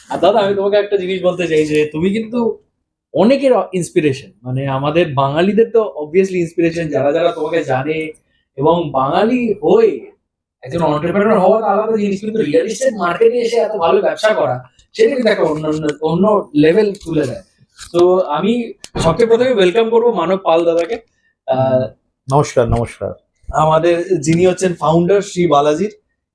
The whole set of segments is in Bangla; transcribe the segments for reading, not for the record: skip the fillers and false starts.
আর দাদা আমি তোমাকে একটা জিনিস বলতে চাই যে তুমি কিন্তু অনেকের ইন্সপিরেশন, মানে আমাদের বাঙালিদের তো অবভিয়াসলি ইন্সপিরেশন, যারা যারা তোমাকে জানে। এবং বাঙালি হয়ে একজন এন্টারপ্রেনার হওয়া তো আলাদা জিনিস, কিন্তু রিয়েল এস্টেট মার্কেটে এসে এত ভালো ব্যবসা করা, সেটা কিন্তু একটা অন্য লেভেল তুলে দেয়। তো আমি সবচেয়ে প্রথমে ওয়েলকাম করবো মানব পাল দাদাকে। নমস্কার নমস্কার। আমাদের যিনি হচ্ছেন ফাউন্ডার শ্রী বালাজির।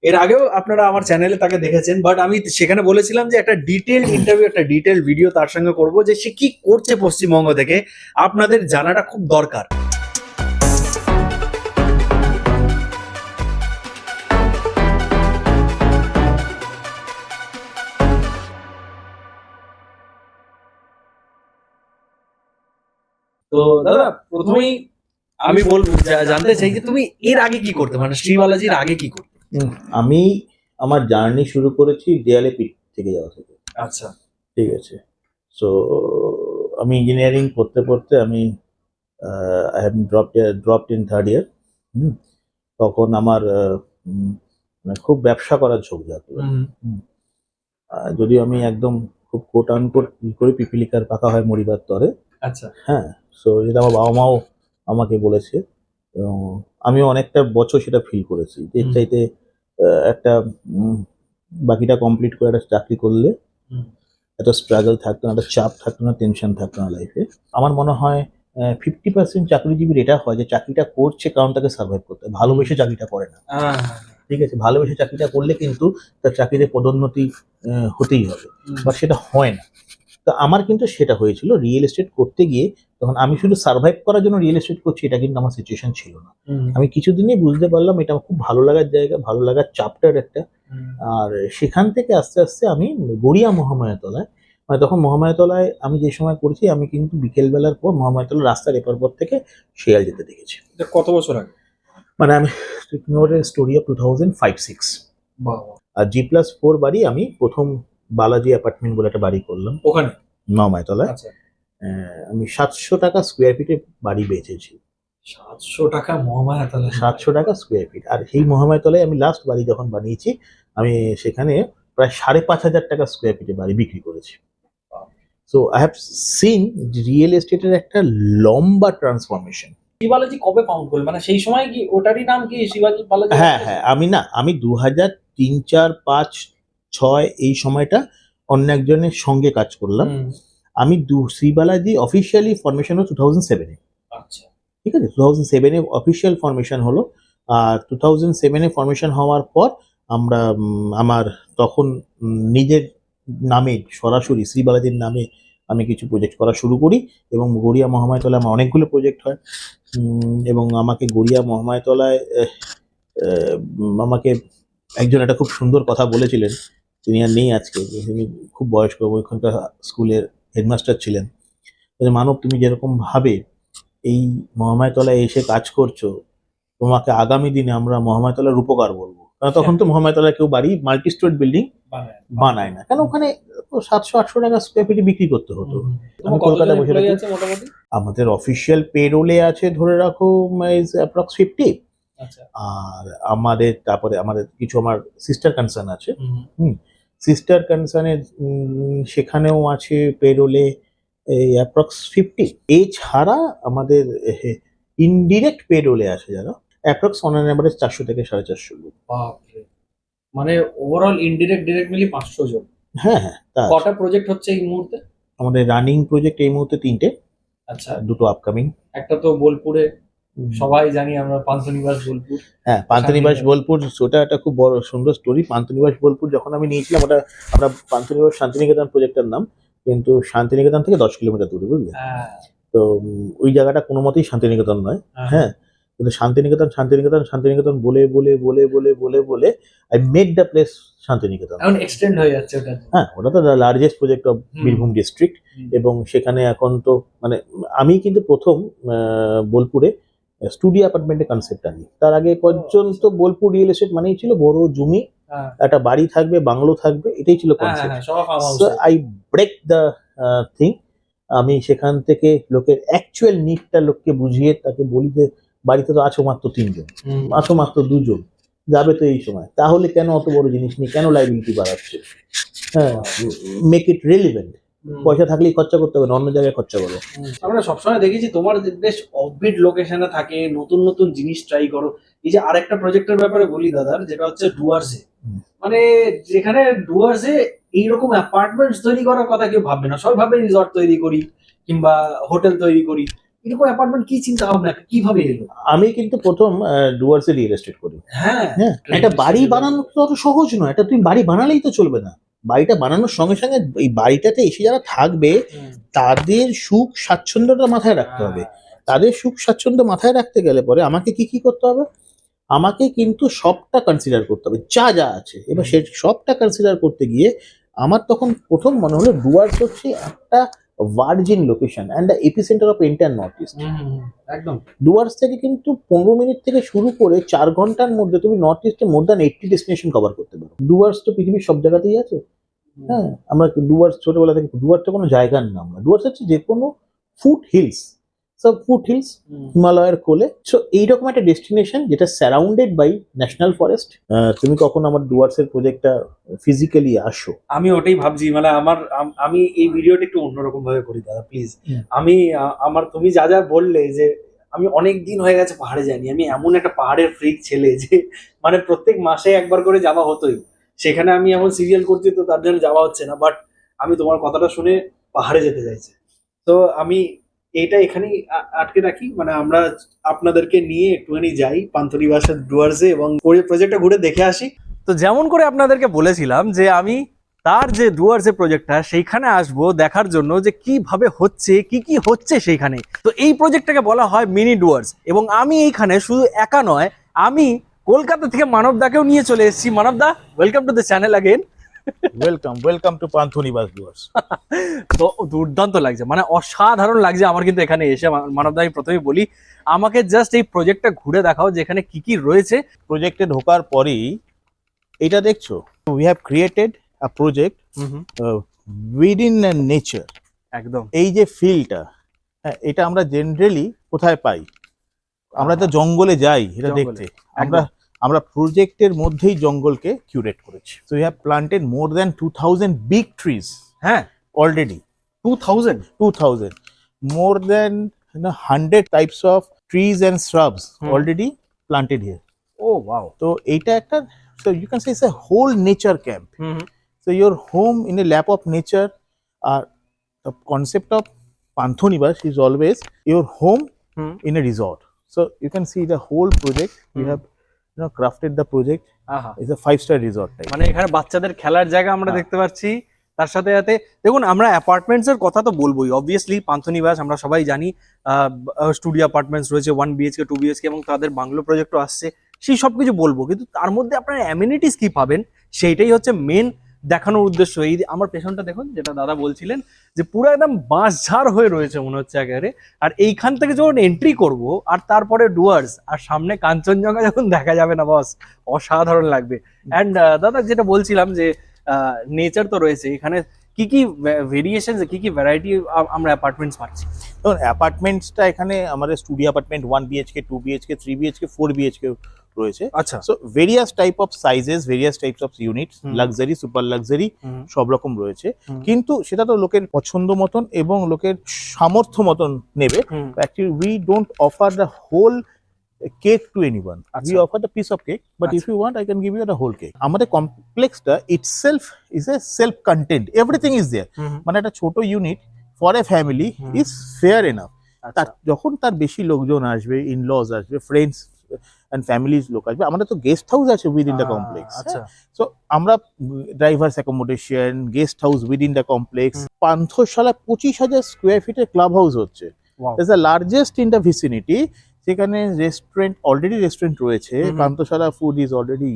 এর আগেও আপনারা আমার চ্যানেলে তাকে দেখেছেন, বাট আমি সেখানে বলেছিলাম যে একটা ডিটেলড ইন্টারভিউ, একটা ডিটেলড ভিডিও তার সঙ্গে করব, যে সে কি করছে পশ্চিমবঙ্গ থেকে, আপনাদের জানাটা খুব দরকার। তো দাদা প্রথমেই আমি বলবো, জানতে চাই যে তুমি এর আগে কি করতে, মানে শ্রী বালাজির আগে কি করতে? আমি আমার জার্নি শুরু করেছি দেয়ালে পিঠ থেকে যাওয়া থেকে। আচ্ছা, ঠিক আছে। সো আমি ইঞ্জিনিয়ারিং পড়তে পড়তে আমি I have dropped in third year. তখন আমার মানে খুব ব্যবসা করার ঝোঁক জাগলো। যদিও আমি একদম খুব কোট আনকোট করে পিপিলিকার পাকা হয় মরিবার তরে। আচ্ছা, হ্যাঁ। সো যেটা আমার বাবা মাও আমাকে বলেছে, এবং আমিও অনেকটা বছর সেটা ফিল করেছি যে চাইতে একটা বাকিটা কমপ্লিট করে একটা চাকরি করলে এত স্ট্রাগল থাকতো না, একটা চাপ থাকতো না, টেনশন থাকতো না লাইফে। আমার মনে হয় 50% চাকরিজীবীর এটা হয় যে চাকরিটা করছে কারণ তাকে সার্ভাইভ করতে হয়, ভালোবেসে চাকরিটা করে না। ঠিক আছে, ভালোবেসে চাকরিটা করলে কিন্তু তার চাকরিতে পদোন্নতি হতেই হবে, বাট সেটা হয় না। তো আমার কিন্তু সেটা হয়েছিল রিয়েল এস্টেট করতে গিয়ে। তখন আমি শুধু সার্ভাইভ করার জন্য রিয়েল এস্টেট করছি, এটা কিন্তু আমার সিচুয়েশন ছিল না। আমি কিছুদিনই বুঝতে পারলাম এটা আমার খুব ভালো লাগার জায়গা, ভালো লাগার চ্যাপ্টার একটা। আর সেখান থেকে আস্তে আস্তে আমি গড়িয়া মহামায়াতলায়, মানে তখন মহামায়াতলায় আমি যে সময় করেছি, আমি কিন্তু বিকেলবেলার পর মহামায়াতলা রাস্তার এপার পর থেকে শিয়াল যেতে দেখেছি। কত বছর আগে? মানে আমি স্টোরি অফ 2005-06। আর G+4 বাড়ি আমি প্রথম বালাজি অ্যাপার্টমেন্ট বলে একটা বাড়ি করলাম ওখানে মহামায়াতলায়। আমি 700 টাকা স্কোয়ার ফিটে বাড়ি বেচেছি। 700 টাকা মহামায়াতলায়? 700 টাকা স্কোয়ার ফিট। আর সেই মহামায়াতলায় আমি লাস্ট বাড়ি যখন বানিয়েছি, আমি সেখানে প্রায় 5,500 টাকা স্কোয়ার ফিটে বাড়ি বিক্রি করেছি। So I have seen real এস্টেটের একটা লম্বা ট্রান্সফরমেশন। শিবালাজি কবে ফাউন্ড করলেন, মানে সেই সময় কি ওটারই নাম কি শিবাজি বালাজি? হ্যাঁ হ্যাঁ, আমি 2003, 4, 5, 6 এই সময়টা অন্য একজনের সঙ্গে কাজ করলাম। আমি শ্রীবালাজি অফিসিয়ালি ফরমেশন হলো 2007-এ। আচ্ছা, ঠিক আছে, 2007-এ অফিসিয়াল ফরমেশন হলো। আর 2007-এ ফরমেশন হওয়ার পর আমরা আমার তখন নিজের নামে সরাসরি শ্রীবালাজির নামে আমি কিছু প্রজেক্ট করা শুরু করি, এবং গড়িয়া মহামায়াতলায় আমার অনেকগুলো প্রজেক্ট হয়। এবং আমাকে গড়িয়া মহামায়াতলায় আমাকে একজন একটা খুব সুন্দর কথা বলেছিলেন, তিনি আর নেই আজকে, তিনি খুব বয়স্ক, ওইখানকার স্কুলের হেডমাস্টার ছিলেন। মানব, তুমি যেরকম ভাবে এই মহামায়াতলায় এসে কাজ করছো, তোমাকে আগামী দিনে আমরা মহামায়াতলার রূপকার বলবো। কারণ তখন তো মহামায়াতলায় কেউ বাড়ি মাল্টি স্টোরি বিল্ডিং বানায় না, কারণ ওখানে 700-800 টাকা স্কোয়ার ফিটে বিক্রি করতে হতো। আমি কলকাতায় বসে থাকি। আমাদের অফিসিয়াল পেরোলে আছে ধরে রাখো অ্যাপ্রক্স 50। আর তারপরে আমাদের কিছু আমার সিস্টার কনসার্ন আছে। সিস্টার কনসার্নের সেখানেও আছে পেরোলে এই অ্যাপ্রক্স 50। এছাড়া আমাদের ইনডিরেক্ট পেরোলে আছে যারা অ্যাপ্রক্স অন অ্যান অ্যাভারেজ 400 থেকে 450 লোক। মানে ওভারঅল ইনডিরেক্ট ডিরেক্ট মিলি 500 জন। হ্যাঁ হ্যাঁ। কটা প্রজেক্ট হচ্ছে এই মুহূর্তে? আমাদের রানিং প্রজেক্ট এই মুহূর্তে 3টে। আচ্ছা, 2টো আপকামিং। একটা তো বোলপুরে, সবাই জানি আমরা, পান্থনিবাস বোলপুর। হ্যাঁ, পান্থনিবাস বোলপুর, ওটা একটা খুব বড় সুন্দর স্টোরি। পান্থনিবাস বোলপুর যখন আমি নিয়েছিলাম, ওটা আমরা পান্থনিবাস শান্তিনিকেতন প্রজেক্টের নাম, কিন্তু শান্তিনিকেতন থেকে 10 কিলোমিটার দূরে, বুঝলে? তো ওই জায়গাটা কোনো মতেই শান্তিনিকেতন নয়। হ্যাঁ, কিন্তু শান্তিনিকেতন বলে বলে বলে বলে বলে বলে I made the place Santiniketan. এখন এক্সটেন্ড হয়ে যাচ্ছে ওটা। হ্যাঁ, ওটা তো the largest project of Birbhum district. এবং সেখানে এখন তো মানে আমি কিন্তু প্রথম বোলপুরে স্টুডিও অ্যাপার্টমেন্টে কনসেপ্ট আনি। তার আগে পর্যন্ত বোলপুর রিয়েল এস্টেট মানেই ছিল বড় জমি, একটা বাড়ি থাকবে, বাংলো থাকবে, এটাই ছিল concept. So I break the thing. আমি সেখান থেকে লোকের অ্যাকচুয়াল নিডটা লোককে বুঝিয়ে তাকে বলি যে বাড়িতে তো আছো মাত্র 3 জন, আছো মাত্র 2 জন, যাবে তো এই সময়, তাহলে কেন অত বড় জিনিস নিয়ে কেন লাইবিলিটি বাড়াচ্ছে? হ্যাঁ, মেক ইট রিলিভেন্ট। পয়সা থাকলেই খরচা করতে হবে না, অন্য জায়গায় খরচা করো। আমরা সবসময় দেখেছি তোমার যে বেশ অফবিট লোকেশনে থাকে, নতুন নতুন জিনিস ট্রাই করো। এই যে আরেকটা প্রজেক্টের ব্যাপারে বলি দাদার, যেটা হচ্ছে ডুয়ার্সে, মানে যেখানে ডুয়ার্সে এইরকম অ্যাপার্টমেন্টস তৈরি করার কথা কেউ ভাববে না, সবাই ভাবে রিসর্ট তৈরি করি কিংবা হোটেল তৈরি করি। এরকম অ্যাপার্টমেন্ট কি চিন্তা ভাবনা, কিভাবে এলো? আমি কিন্তু প্রথম ডুয়ার্সে রিয়েল এস্টেট করি। হ্যাঁ, হ্যাঁ, একটা বাড়ি বানানো তো অত সহজ নয়। এটা তুমি বাড়ি বানালেই তো চলবে না। বাড়িটা বানানোর সঙ্গে সঙ্গে এই বাড়িটাতে এসে যারা থাকবে তাদের সুখ স্বাচ্ছন্দ্যটা মাথায় রাখতে হবে। তাদের সুখ স্বাচ্ছন্দ্য মাথায় রাখতে গেলে পরে আমাকে কি কি করতে হবে? আমাকে কিন্তু সবটা কনসিডার করতে হবে, যা যা আছে। এবার সে সবটা কনসিডার করতে গিয়ে আমার তখন প্রথম মনে হলো ডুয়ার্স হচ্ছে একটা virgin location and the epicentre of entire north east. একদম। ডুয়ার্স থেকে কিন্তু 15 মিনিট থেকে শুরু করে 4 ঘন্টার মধ্যে তুমি নর্থ ইস্টে মোর দ্যান 80 ডেস্টিনেশন কভার করতে পারো। ডুয়ার্স তো পৃথিবীর সব জায়গাতেই আছে। হ্যাঁ, আমরা ডুয়ার্স ছোটবেলা থেকে, ডুয়ার্স তো কোনো জায়গার নাম না, ডুয়ার্স হচ্ছে যে কোনো ফুট হিলস, সব ফুট হিলস হিমালয়ের কোলে। সো এইরকম একটা ডেস্টিনেশন যেটা সারাউন্ডেড বাই ন্যাশনাল ফরেস্ট। তুমি কখন আমার ডুয়ার্সের প্রজেক্টটা ফিজিক্যালি আসো। আমি ওটাই ভাবছি, মানে আমি এই ভিডিওটা একটু অন্যরকম ভাবে করি দাদা প্লিজ। আমি আমার তুমি যা যা বললে যে আমি অনেক দিন হয়ে গেছে পাহাড়ে যাইনি, আমি এমন একটা পাহাড়ের ফ্রিক ছেলে যে মানে প্রত্যেক মাসে একবার করে যাওয়া হতোই। সেখানে আমি এখন সিরিয়াল করছি তো তার জন্য যাওয়া হচ্ছে না, বাট আমি তোমার কথাটা শুনে পাহাড়ে যেতে চাইছি। তো আমি এইটা এখানেই আটকে রাখি, মানে আমরা আপনাদেরকে নিয়ে একটুখানি যাই পান্থনিবাসের ডুয়ার্সে এবং প্রজেক্টটা ঘুরে দেখে আসি। তো যেমন করে আপনাদেরকে বলেছিলাম যে আমি তার যে ডুয়ার্সের প্রজেক্টটা সেইখানে আসবো দেখার জন্য যে কিভাবে হচ্ছে, কি হচ্ছে সেইখানে। তো এই প্রজেক্টটাকে বলা হয় মিনি ডুয়ার্স, এবং আমি এইখানে শুধু একা নয়, আমি কলকাতা থেকে মানবদাকেও নিয়ে চলে এসেছি। মানবদা, welcome to the channel again. Welcome to Panthanivas Dooars. তো দুর্দান্ত লাগছে, মানে অসাধারণ লাগছে আমার কিন্তু এখানে এসে। মানবদা, আমি প্রথমেই বলি আমাকে জাস্ট এই প্রজেক্টটা ঘুরে দেখাও যেখানে কি রয়েছে। প্রজেক্টে ঢোকার পরেই এটা দেখছো, we have created a project within nature. একদম। এই যে ফিলটা, হ্যাঁ, এটা আমরা জেনারেলি কোথায় পাই? আমরা তো জঙ্গলে যাই এটা দেখতে। আমরা প্রজেক্টের মধ্যেই জঙ্গলকে কিউরেট করেছি। So we have planted more than 2000 big trees. হ্যাঁ, already 2000 more than 100 types of trees and shrubs already planted here. Oh wow. So এটা একটা, so you can say it's a whole nature camp. So your home in a lap of nature. The concept of Panthanivas is always your home in a resort. So you can see the whole project. We have crafted the project. It's a 5-star resort type. মানে এখানে বাচ্চাদের খেলার জায়গা আমরা দেখতে পাচ্ছি। তার সাথে সাথে দেখুন, আমরা অ্যাপার্টমেন্টস এর কথা তো বলবোই, অবভিয়াসলি পান্থনিবাস আমরা সবাই জানি স্টুডিও অ্যাপার্টমেন্টস রয়েছে 1 BHK 2 BHK এবং তাদের বাংলো প্রজেক্টও আসছে, সেই সব কিছু বলবো। কিন্তু তার মধ্যে আপনারা অ্যামিনিটিস কি পাবেন সেইটাই হচ্ছে মেন দেখানোর উদ্দেশ্য। এই আমার পেছনটা দেখুন, যেটা দাদা বলছিলেন যে পুরো একদম বাঁশঝাড় হয়ে রয়েছে মনে হচ্ছে একেবারে। আর এইখান থেকে যখন এন্ট্রি করব আর তারপরে ডুয়ার্স আর সামনে কাঞ্চনজঙ্ঘা যখন দেখা যাবে না বস, অসাধারণ লাগবে। অ্যান্ড দাদা যেটা বলছিলাম যে নেচার তো রয়েছে এখানে, কি ভেরিয়েশন, কি ভ্যারাইটি আমরা অ্যাপার্টমেন্টস পাচ্ছি? দেখুন, অ্যাপার্টমেন্টসটা এখানে আমাদের studio apartment 1 BHK 2 BHK 3 BHK 4 BHK রয়েছে। আচ্ছা। So various type of sizes, various types of units, luxury, super luxury, সব রকম রয়েছে। কিন্তু সেটা তো লোকের পছন্দ মতন এবং লোকের সামর্থ্য মতন নেবে। Actually we don't offer the whole cake to anyone. We offer the piece of cake, but if you want, I can give you the whole cake. আমাদের কমপ্লেক্সটা itself is a self contained, everything is there. মানে একটা ছোট unit for a family is fair enough. তার যখন তার বেশি লোকজন আসবে, ইনলজ আসবে, ফ্রেন্ডস এন্ড ফ্যামিলিজ লোক আসবে, আমাদের তো গেস্ট হাউস আছে উইদিন দ্য কমপ্লেক্স। সো আমরা drivers accommodation, guest house within the complex. Panthashala 25,000 square ফিটের ক্লাব হাউস হচ্ছে, is the largest in the vicinity. সেখানে রেস্টুরেন্ট, অলরেডি রেস্টুরেন্ট রয়েছে। পান্থশালা ফুড ইজ অলরেডি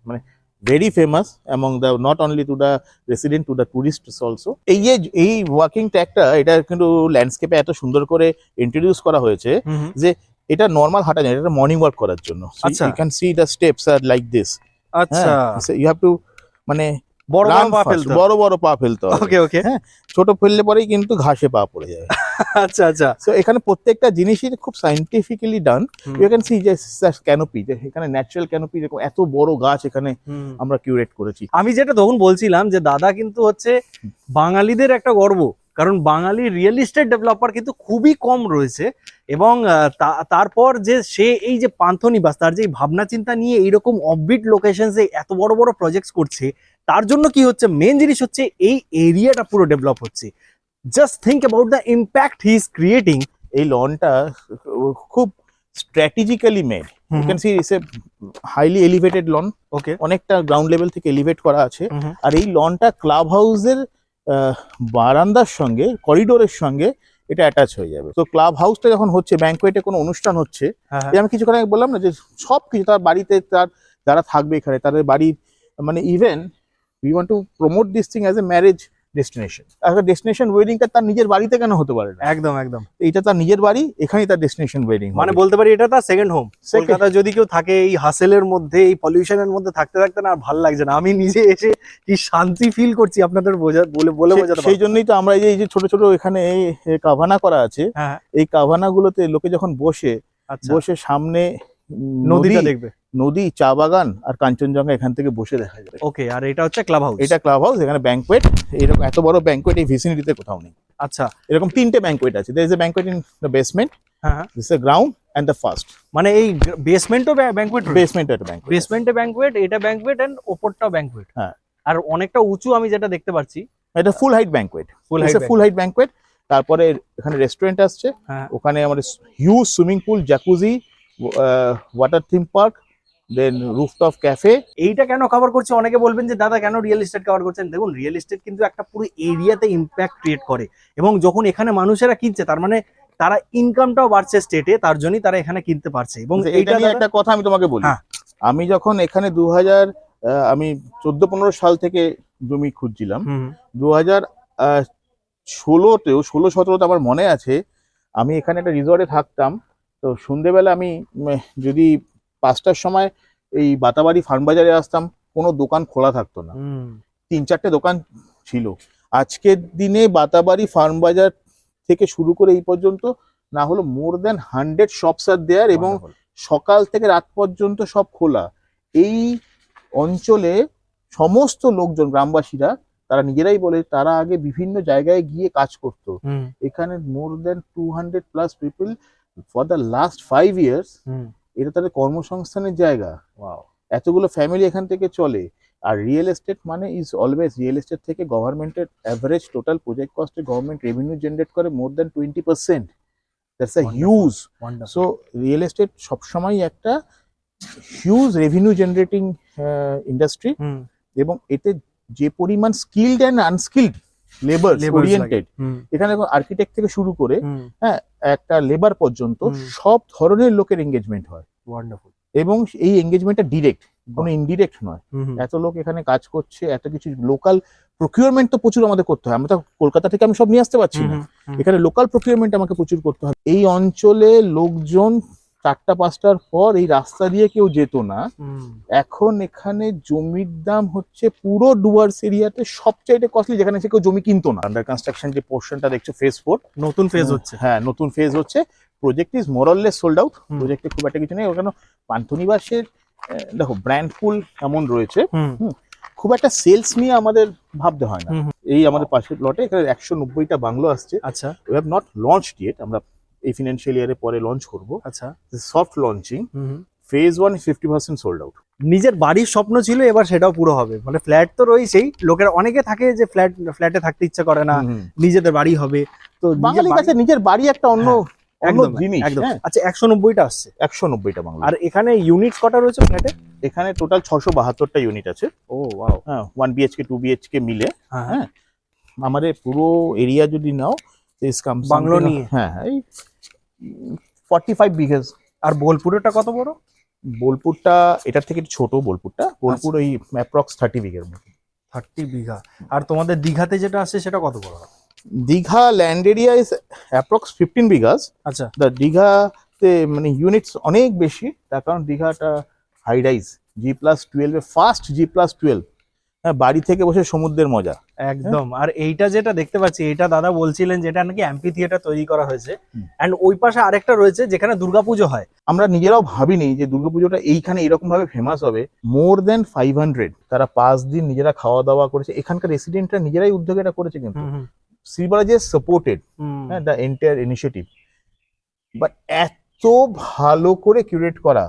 মানে very famous among the, not only to the resident, to the tourists also. এই ওয়াকিং ট্র্যাকটা, এটা কিন্তু ল্যান্ডস্কেপে এত সুন্দর করে ইন্ট্রোডিউস করা হয়েছে যে এটা নর্মাল হাঁটা যায়, এটা মর্নিং ওয়াক করার জন্য। You can see the steps are like this. আচ্ছা, ইউ হ্যাভ টু মানে বড় বড় পা ফেলতে হবে। ওকে, হ্যাঁ, ছোট ফেললে পরেই কিন্তু ঘাসে পা পড়ে যাবে। আচ্ছা আচ্ছা। সো এখানে প্রত্যেকটা জিনিসই খুব scientifically done. You can see যে ক্যানোপি, যে এখানে ন্যাচারাল ক্যানোপি, যেরকম এত বড় গাছ এখানে আমরা কিউরেট করেছি। আমি যেটা তখন বলছিলাম যে দাদা কিন্তু হচ্ছে বাঙালিদের একটা গর্ব, কারণ বাঙালি রিয়েল এস্টেট ডেভেলপার কিন্তু খুবই কম রয়েছে। এবং তারপর যে সে এই যে পান্থনিবাস, তার যে ভাবনা চিন্তা নিয়ে এইরকম অফবিট লোকেশনসে এত বড় বড় প্রজেক্টস করছে, তার জন্য কি হচ্ছে, মেন জিনিস হচ্ছে এই এরিয়াটা পুরো ডেভেলপ হচ্ছে। Just think about the impact he is creating. এই লনটা খুব strategically made. You can see it's a highly elevated lawn, okay. অনেকটা গ্রাউন্ড লেভেল থেকে এলিভেট করা আছে। আর এই লনটা ক্লাব হাউসের বারান্দার সঙ্গে, করিডোরের সঙ্গে এটা অ্যাটাচ হয়ে যাবে। তো ক্লাব হাউসটা যখন হচ্ছে, ব্যাংকোয়েটে কোনো অনুষ্ঠান হচ্ছে, যে আমি কিছুক্ষণ আগে বললাম না যে সব কিছু তার বাড়িতে, তার যারা থাকবে এখানে তাদের বাড়ির, মানে even we want to promote this thing as a marriage destination. একটা ডেস্টিনেশন ওয়েডিংটা তার নিজের বাড়িতে কেন হতে পারে না? একদম একদম। এইটা তার নিজের বাড়ি, এখানেই তার ডেস্টিনেশন ওয়েডিং। মানে বলতে পারি এটা তার সেকেন্ড হোম। কলকাতায় যদি কেউ থাকে এই হাসেলের মধ্যে, এই পলিউশনের মধ্যে থাকতে থাকতে না আর ভালো লাগছে না। আমি নিজে এসে কি শান্তি ফিল করছি আপনাদের বলে বোঝাতে পারবো। সেই জন্যই তো আমরা এই যে ছোট ছোট এখানে কাভানা করা আছে, হ্যাঁ, এই কাভানা গুলোতে লোকে যখন বসে সামনে নদীটা দেখবে, নদী, চা বাগান আর কাঞ্চনজঙ্ঘা এখান থেকে বসে দেখা যায়। ওকে। আর এটা হচ্ছে ক্লাব হাউস। এটা ক্লাব হাউস, এখানে ব্যাংকোয়েট, এরকম এত বড় ব্যাংকোয়েট এই ভিসিনিটিতে কোথাও নেই। আচ্ছা, এরকম 3টে ব্যাংকোয়েট আছে। There is a banquet in the basement, হ্যাঁ, this is ground and the first. মানে এই বেসমেন্টও ব্যাংকোয়েট, বেসমেন্টে একটা ব্যাংকোয়েট, বেসমেন্টে ব্যাংকোয়েট, এটা ব্যাংকোয়েট এন্ড ওপরটাও ব্যাংকোয়েট। হ্যাঁ, আর অনেকটা উঁচু আমি যেটা দেখতে পাচ্ছি, এটা full height banquet, full height banquet. তারপরে এখানে রেস্টুরেন্ট আসছে, ওখানে আমাদের huge swimming pool, jacuzzi, water theme park, then rooftop cafe. এইটা কেন কভার করছে? অনেকে বলবেন যে দাদা কেন রিয়েল এস্টেট কভার করছেন। দেখুন, রিয়েল এস্টেট কিন্তু একটা পুরো এরিয়াতে ইম্প্যাক্ট ক্রিয়েট করে, এবং যখন এখানে মানুষেরা কিনছে তার মানে তারা ইনকামটাও বাড়ছে স্টেটে, তার জন্যই তারা এখানে কিনতে পারছে। এবং এইটা নিয়ে একটা কথা আমি তোমাকে বলি। আমি যখন এখানে আমি 14-15 সাল থেকে জমি খুঁজছিলাম, 2016-17 আমার মনে আছে, আমি এখানে একটা রিসর্টে থাকতাম। তো সন্ধ্যেবেলা আমি যদি 5টার সময় এই বাতাবাড়ি ফার্ম বাজারে আসতাম, কোনো দোকান খোলা থাকতো না, 3-4টে দোকান ছিল। আজকের দিনে বাতাবাড়ি ফার্ম বাজার থেকে শুরু করে এই পর্যন্ত না হলো মোর দেন 100 শপস আর দেয়ার, এবং সকাল থেকে রাত পর্যন্ত সব খোলা। এই অঞ্চলে সমস্ত লোকজন, গ্রামবাসীরা, তারা নিজেরাই বলে তারা আগে বিভিন্ন জায়গায় গিয়ে কাজ করতো। এখানে more than 200+ people for the last 5 years, এটা তাদের কর্মসংস্থানের জায়গা। এতগুলো ফ্যামিলি এখান থেকে চলে। আর রিয়েল এস্টেট মানে ইজ অলওয়েজ, রিয়েল এস্টেট থেকে গভর্নমেন্টের অ্যাভারেজ টোটাল প্রজেক্ট কস্টে গভর্নমেন্ট রেভিনিউ জেনারেট করে more than 20%। That's a huge. So real estate সবসময় একটা হিউজ রেভিনিউ জেনারেটিং ইন্ডাস্ট্রি, এবং এতে যে পরিমাণ skilled and unskilled labour oriented, এখানে আর্কিটেক্ট থেকে শুরু করে হ্যাঁ একটা লেবার পর্যন্ত সব ধরনের লোকের এঙ্গেজমেন্ট হয়। ওয়ান্ডারফুল। এবং এই এঙ্গেজমেন্টটা ডিরেক্ট, কোনো ইনডিরেক্ট নয়। এত লোক এখানে কাজ করছে, এত কিছু লোকাল প্রকিউরমেন্ট তো প্রচুর আমাদের করতে হয়। আমরা তো কলকাতা থেকে আমি সব নিয়ে আসতে পারছি না, এখানে লোকাল প্রকিউরমেন্ট আমাকে প্রচুর করতে হয়। এই অঞ্চলে লোকজন 4টা-5টার পর এই রাস্তা দিয়ে কেউ যেত না। এখন এখানে জমির দাম হচ্ছে পুরো ডুয়ার্স এরিয়াতে সবচাইতে কস্টলি, যেখানে সে কেউ জমি কিনতো না। আন্ডার কনস্ট্রাকশন যে পোর্শনটা দেখছো, ফেজ 4, নতুন ফেজ হচ্ছে। হ্যাঁ, নতুন ফেজ হচ্ছে। Project is মোরললেস sold out. প্রজেক্টে খুব একটা কিছু নেই। ওখানে পান্থনিবাসের দেখো ব্র্যান্ড ফুল এমন রয়েছে, খুব একটা সেলস নিয়ে আমাদের ভাবতে হয় না। এই আমাদের পাশের প্লটে এখানে 190টা বাংলো আসছে। আচ্ছা, we have not launched yet, আমরা এই ফিনান্সিয়াল ইয়ারে পরে লঞ্চ করব। আচ্ছা, soft launching. Phase 1 50% sold out. নিজের বাড়ির স্বপ্ন ছিল, এবার সেটাও পুরো হবে। মানে ফ্ল্যাট তো রয়েছেই, লোকের অনেকে থাকে যে ফ্ল্যাটে থাকতে ইচ্ছা করে না, নিজেদের বাড়ি হবে। তো বাঙালির কাছে নিজের বাড়ি একটা অন্য জিনিস। আচ্ছা, 190টা আসছে, 190টা বাংলো। আর এখানে ইউনিট কটা রয়েছে ফ্ল্যাটে? এখানে টোটাল 672টা ইউনিট আছে। ও ওয়াও। হ্যাঁ, 1 BHK 2 BHK মিলে। হ্যাঁ, আমাদের পুরো এরিয়া যদি নাও, বাংলো নিয়ে, হ্যাঁ, এই 45 বিঘাস। আর বোলপুরেরটা কত বড়? বোলপুরটা এটার থেকে ছোট। বোলপুর ওই অ্যাপ্রক্স 30 বিঘার মতো। 30 বিঘা। আর তোমাদের দীঘাতে যেটা আছে সেটা কত বড়? Digha land area is approx 15 বিঘাস। আচ্ছা, দ্য দীঘাতে মানে ইউনিটস অনেক বেশি, তার কারণ দীঘাটা high rise, G+12 first G+12 হ্যাঁ, বাড়ি থেকে বসে সমুদ্রের মজা। একদম। আর এইটা যেটা দেখতে পাচ্ছি, এটা দাদা বলছিলেন যেটা নাকি অ্যাম্পি থিয়েটার তৈরি করা হয়েছে, হুম। এন্ড ওই পাশে আরেকটা রয়েছে যেখানে দুর্গাপুজো হয়। আমরা নিজেরাও ভাবিনি যে দুর্গাপুজোটা এইখানে এরকম ভাবে ফেমাস হবে। মোর দেন 500 তারা 5 দিন নিজেরা খাওয়া দাওয়া করেছে, এখানকার রেসিডেন্টরা নিজেরাই উদ্যোগ এটা করেছে, কিন্তু Shri Balaji supported the entire initiative. But এত ভালো করে কিউরেট করা,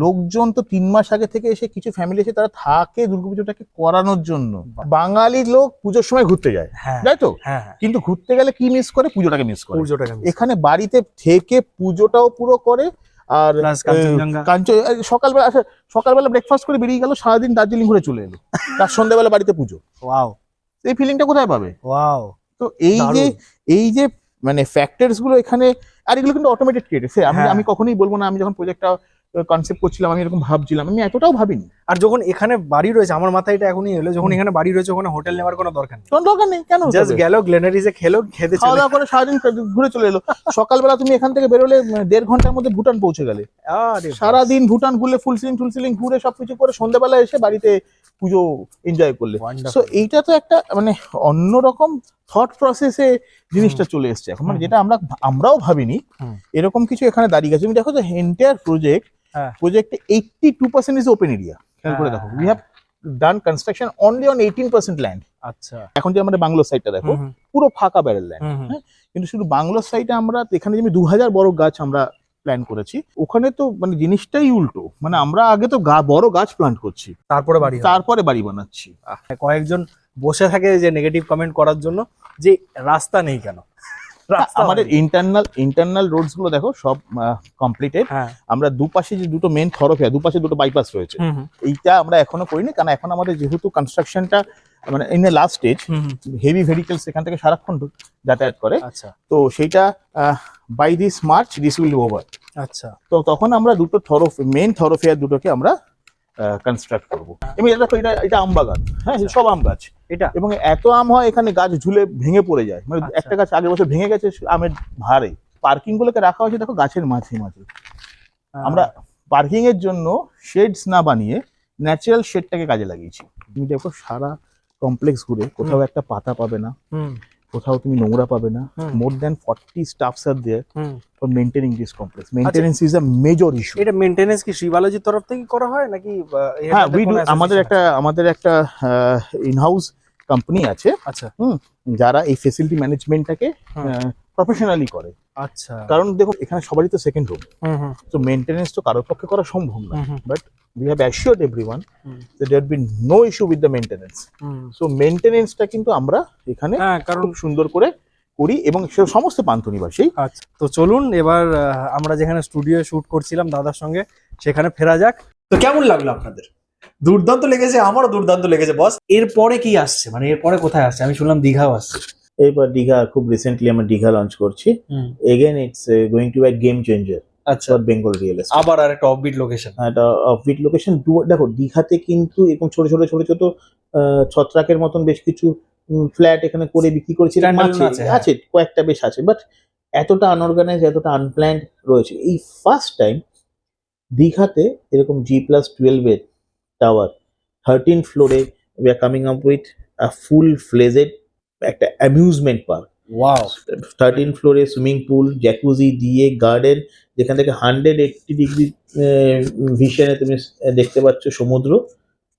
লোকজন তো 3 মাস আগে থেকে এসে, কিছু ফ্যামিলি এসে তারা থাকে দুর্গাপুজোটাকে করানোর জন্য। বাঙালি লোক পুজোর সময় ঘুরতে যায়, হ্যাঁ তাই তো? হ্যাঁ, কিন্তু ঘুরতে গেলে কি মিস করে? পুজোটাকে মিস করে। পুজোটাকে এখানে বাড়িতে থেকে পুজোটাও পুরো করে। আর প্লাস কাঞ্চনজঙ্ঘা। সকালবেলা সকালবেলা ব্রেকফাস্ট করে বেরিয়ে গেল, সারাদিন দার্জিলিং ঘুরে চলে এলো, তার সন্ধ্যাবেলা বাড়িতে পুজো। ওয়াও এই ফিলিংটা কোথায় পাবে? ওয়াও। তো এই যে মানে ফ্যাক্টরস গুলো এখানে, আর এগুলো কিন্তু অটোমেটেড ক্রিয়েটেড। আমি কখনোই বলবো না, আমি যখন প্রজেক্টটা কনসেপ্ট করছিলাম আমি এরকম ভাবছিলাম, আমি এতটাও ভাবিনি। আর যখন এখানে বাড়ি রয়েছে, আমার মাথায় এটা এখনই এলো, যখন এখানে বাড়ি রয়েছে ওখানে হোটেল নেওয়ার কোনো দরকার নেই। কোনো দরকার নেই, কেন? জাস্ট গেল গ্লেনারিজে, খেলো, খেতে খাওয়া চলে। দাওয়া করে সারাদিন ঘুরে চলে এলো। সকালবেলা তুমি এখান থেকে বেরোলে 1.5 ঘন্টার মধ্যে ভুটান পৌঁছে গেলে। আরে সারাদিন ভুটান ঘুরলে, ফুল সিলিং ঘুরে সবকিছু করে সন্ধ্যাবেলা এসে বাড়িতে পুজো এনজয় করলে। Wonderful. সো এইটা তো একটা মানে অন্যরকম থট প্রসেসে জিনিসটা চলে এসছে এখন, মানে যেটা আমরাও ভাবিনি হুম। এরকম কিছু এখানে দাঁড়িয়ে গেছে। তুমি দেখো যে এন্টায়ার প্রজেক্টে 82% ইজ ওপেন এরিয়া। খেয়াল করে দেখো, we have done construction only on 18% land. আচ্ছা। এখন যে আমাদের বাংলোর সাইডটা দেখো, পুরো ফাঁকা ব্যারেল ল্যান্ড। হুম, হুম। কিন্তু শুধু বাংলোর সাইডে আমরা এখানে যেমনি 2000 বড় গাছ আমরা প্ল্যান করেছি, ওখানে তো মানে জিনিসটাই উল্টো। মানে আমরা আগে তো বড় গাছ প্ল্যান্ট করছি, তারপরে বাড়ি হয়। তারপরে বাড়ি বানাচ্ছি। কয়েকজন বসে থাকে যে নেগেটিভ কমেন্ট করার জন্য, যে রাস্তা নেই কেন। রাস্তা আমাদের হয়নি। ইন্টারনাল রোডস গুলো দেখো সব কমপ্লিটেড। হ্যাঁ। আমরা দুপাশে যে দুটো মেন থরোফেয়ার, দুপাশে দুটো বাইপাস রয়েছে, হুম, হুম, এইটা আমরা এখনো করিনি, কারণ এখন আমাদের যেহেতু কনস্ট্রাকশনটা মানে in the last stage, hmm, hmm. Heavy vehicles এখান থেকে সারাক্ষণ যাতায়াত করে। আচ্ছা তো সেইটা by this March this will over. আচ্ছা। তো তখন আমরা দুটো মেন থরোফেয়ার দুটোকে আমরা কনস্ট্রাক্ট করবো। এবং এটা আম বাগান, হ্যাঁ, সব আম গাছ এটা এবং এত আম হয় এখানে, গাছ ঝুলে ভেঙে পড়ে যায়। মানে আচ্ছা। একটা গাছ আগের বছর ভেঙে গেছে আমের ভারে। পার্কিং গুলোকে রাখা হয়েছে দেখো গাছের মাঝে মাঝে। আমরা পার্কিং এর জন্য শেডস না বানিয়ে ন্যাচারাল শেডটাকে কাজে লাগিয়েছি। তুমি দেখো সারা কমপ্লেক্স ঘুরে কোথাও একটা পাতা পাবে না, হুম, কোথাও তুমি নোংরা পাবে না। হুম। More than 40 staffs are there hmm. For maintaining this complex. Maintenance is a major issue. এটা মেইনটেনেন্স কি শ্রী বালাজির তরফ থেকে করা হয় নাকি হ্যাঁ, এটাতে কোনো আমাদের একটা ইনহাউস কোম্পানি আছে, আচ্ছা যারা এই ফেসিলিটি ম্যানেজমেন্টটাকে হুম। প্রফেশনালি করে। আচ্ছা। কারণ দেখো এখানে সবারই তো সেকেন্ড রুম, হুম, হুম, তো মেইনটেনেন্স তো কারোর পক্ষে করা সম্ভব না। Hmm, hmm, but we have assured everyone hmm, that there will be no issue with the maintenance. Hmm. So মেইনটেনেন্সটা কিন্তু আমরা এখানে হ্যাঁ, কারণ খুব সুন্দর করে করি এবং সে সমস্ত পান্থনিবাসী। আচ্ছা, তো চলুন এবার আমরা যেখানে স্টুডিও শুট করছিলাম দাদার সঙ্গে সেখানে ফেরা যাক। তো কেমন লাগলো আপনাদের? দুর্দান্ত লেগেছে, আমারও দুর্দান্ত লেগেছে বস। এরপরে কি আসছে, মানে এরপরে কোথায় আসছে? আমি শুনলাম দীঘাও আসছে। এরপর দীঘা, খুব রিসেন্টলি আমরা দীঘা লঞ্চ করছি। Again it's going to be a game changer আচ্ছা, ফর বেঙ্গল রিয়েল এস্টেট। আবার আর একটা অফবিট লোকেশন। একটা অফবিট লোকেশন। দেখো দীঘাতে কিন্তু এরকম ছোট ছোট ছত্রাকের মতন বেশ কিছু ফ্ল্যাট এখানে করে বিক্রি করেছি, Standalone আছে, হ্যাঁ। আছে কয়েকটা বেশ আছে, বাট এতটা আনঅর্গানাইজ, এতটা আনপ্ল্যান্ড রয়েছে। এই ফার্স্ট টাইম দীঘাতে এরকম G+12 এর টাওয়ার 13 ফ্লোরে we are coming up with a full fledged একটা অ্যামিউজমেন্ট পার্ক। ওয়াও। 13 ফ্লোরে সুইমিং পুল, জ্যাকুজি দিয়ে গার্ডেন, যেখান থেকে 180 ডিগ্রি ভিশনে তুমি দেখতে পাচ্ছ সমুদ্র।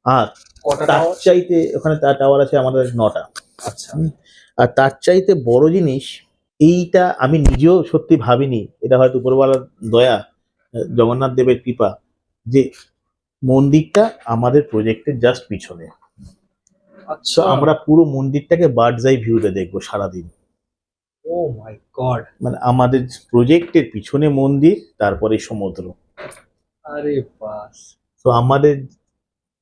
আর কটা তার tower? চাইতে ওখানে তার টাওয়ার আছে আমাদের 9টা। আচ্ছা। আর তার চাইতে বড় জিনিস, এইটা আমি নিজেও সত্যি ভাবিনি, এটা হয়তো উপরওয়ালার দয়া, জগন্নাথ দেবের কৃপা, যে মন্দিরটা আমাদের প্রজেক্টের জাস্ট পিছনে। আচ্ছা, আমরা পুরো মন্দিরটাকে বার্ডস আই ভিউতে দেখবো সারাদিন। ও মাই গড। মানে আমাদের প্রজেক্টের পিছনে মন্দির, তারপরে সমুদ্র। আরে বাস। তো আমাদের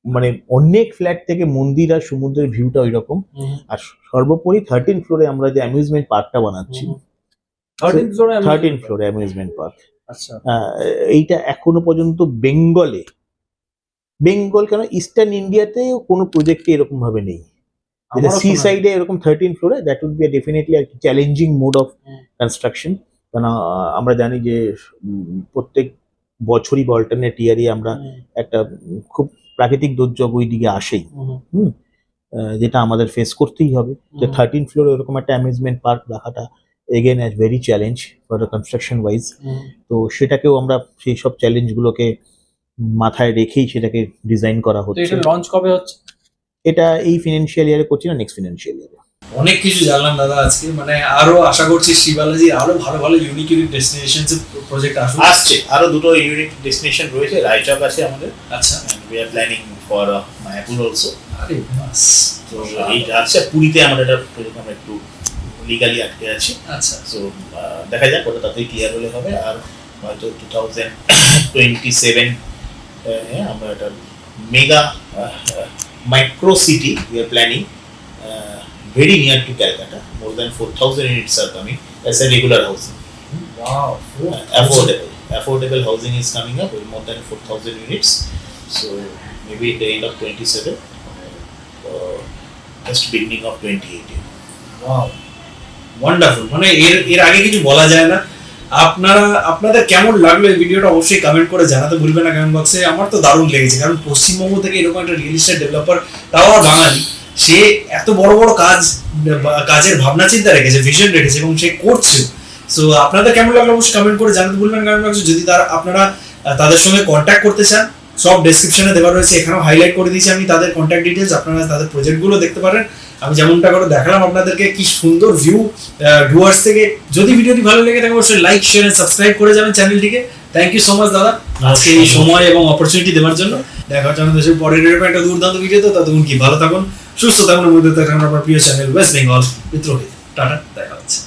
মানে অনেক ফ্ল্যাট থেকে মন্দির আর সমুদ্রের ভিউটা ওই রকম। আর সর্বোপরি 13 ফ্লোরে আমরা যে অ্যামিউজমেন্ট পার্কটা বানাচ্ছি, 13 ফ্লোরে অ্যামিউজমেন্ট পার্ক, আচ্ছা। এইটা এখনো পর্যন্ত বেঙ্গল কেন ইস্টার্ন ইন্ডিয়াতেও কোনো প্রজেক্টে এরকম ভাবে নেই। যেটা আমারও সি শোনা সাইডে এরকম 13 ফ্লোরে, দ্যাট উড বি ডেফিনেটলি একটা চ্যালেঞ্জিং মোড অফ কনস্ট্রাকশন। কারণ আমরা জানি যে প্রত্যেক বছরই বা অল্টারনেট ইয়ারই আমরা একটা খুব প্রাকৃতিক দুর্যোগ ওই দিকে আসেই। যেটা আমাদের ফেস করতেই হবে। যে 13 ফ্লোরে এরকম একটা অ্যামিউজমেন্ট পার্ক রাখাটা again as very challenge for the construction wise. তো সেটাকেও আমরা সেই সব চ্যালেঞ্জগুলোকে মাথায় রেখেই সেটাকে ডিজাইন করা তো হচ্ছে। এটা লঞ্চ কবে হচ্ছে? এটা এই ফিনান্সিয়াল ইয়ারে করছি না, নেক্সট ফিনান্সিয়াল ইয়ারে। অনেক কিছু জানলাম দাদা আজকে, মানে আরো আশা করছি শ্রী বালাজি আরো ভালো ভালো ইউনিক ডেস্টিনেশন প্রজেক্ট আসছে, আরো দুটো ইউনিক ডেস্টিনেশন রয়েছে, রায়চক আছে আমাদের, আচ্ছা, we are planning for Mayapur also. আরে বাস, তো এইটা আছে, পুরীতে আমাদের একটা প্রজেক্ট আমরা একটু লিগালি আটকে আছি। আচ্ছা, সো দেখা যাক ওটা তাতেই ক্লিয়ার হলে হবে। আর হয়তো 2027 আমরা একটা mega micro city we are planning very near to Calcutta. More than 4,000 units are coming as a regular housing. Wow, Affordable housing is coming up with more than 4,000 units. So maybe at the end of 27, just beginning of 2018. Wow, wonderful. মানে এর আগে কিছু বলা যায় না। আপনাদের কেমন লাগলো এই ভিডিওটা অবশ্যই কমেন্ট করে জানাতে ভুলবেন না কমেন্ট বক্সে। আমার তো দারুণ লেগেছে, কারণ পশ্চিমবঙ্গ থেকে এরকম একটা রিয়েল এস্টেট ডেভেলপার, তাও আর বাঙালি, সে এত বড় বড় কাজের ভাবনা চিন্তা রেখেছে, ভিশন রেখেছে এবং সে করছে। সো আপনাদের কেমন লাগলো অবশ্যই কমেন্ট করে জানাতে ভুলবেন কমেন্ট বক্সে। যদি আপনারা তাদের সঙ্গে কন্ট্যাক্ট করতে চান, সব ডেসক্রিপশনে দেওয়া রয়েছে, এখানেও হাইলাইট করে দিয়েছি আমি তাদের কন্ট্যাক্ট ডিটেলস। আপনারা তাদের প্রজেক্টগুলো দেখতে পারেন। আমি যেমনটা করে দেখালাম আপনাদেরকে কি সুন্দর ভিউ ডুয়ার্স থেকে। যদি ভিডিওটি ভালো লেগে থাকে অবশ্যই লাইক, শেয়ার এন্ড সাবস্ক্রাইব করে যাবেন চ্যানেলটিকে। থ্যাংক ইউ সো মাচ দাদা আজকে এই সময় এবং অপরচুনিটি দেওয়ার জন্য। দেখা হচ্ছে আমাদের দেশের পরের এরকম একটা দুর্দান্ত ভিডিওতে। ততক্ষণ কি ভালো থাকুন, সুস্থ থাকুন, মধ্যে থাকুন আমার প্রিয় channel West Bengal with Rohit. Tata, দেখা হচ্ছে।